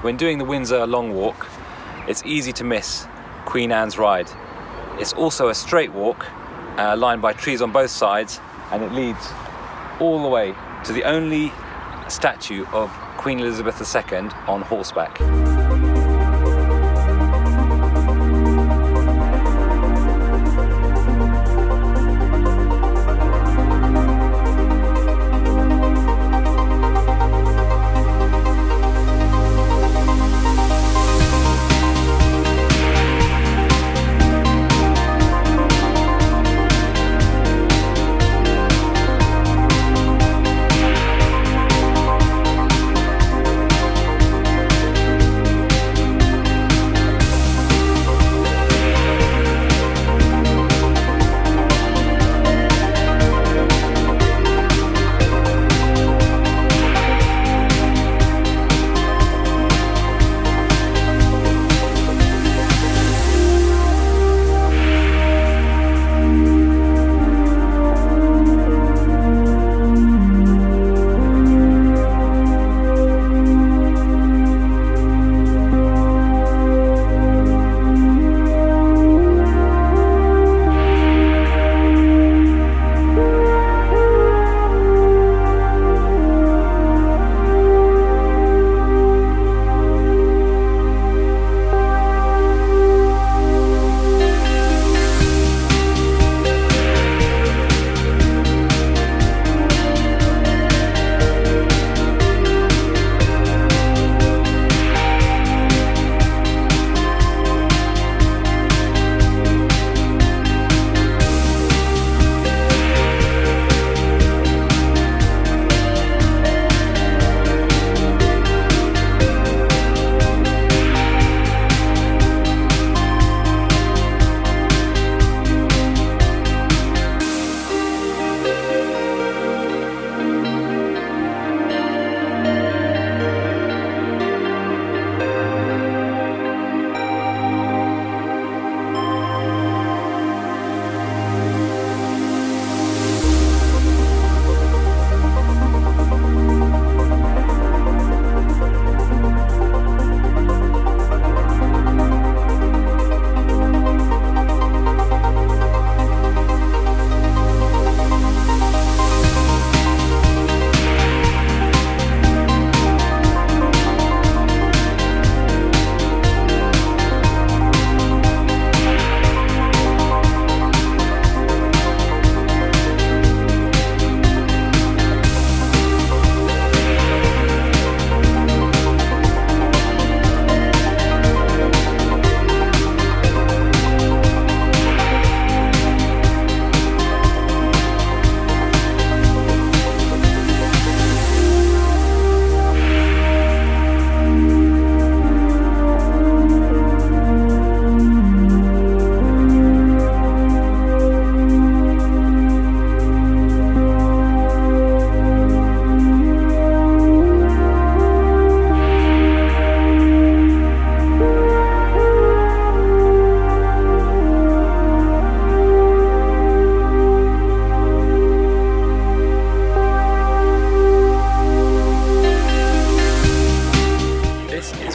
When doing the Windsor Long Walk, it's easy to miss Queen Anne's Ride. It's also a straight walk, lined by trees on both sides, and it leads all the way to the only statue of Queen Elizabeth II on horseback.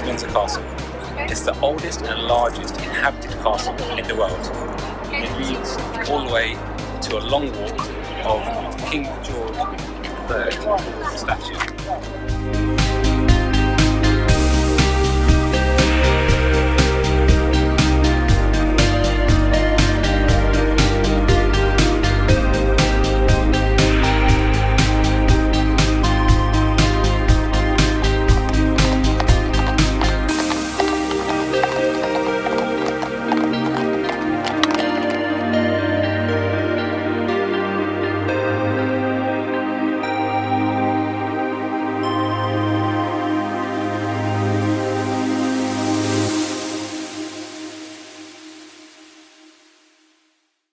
Windsor Castle. It's the oldest and largest inhabited castle in the world. It leads all the way to a long walk of King George III statue.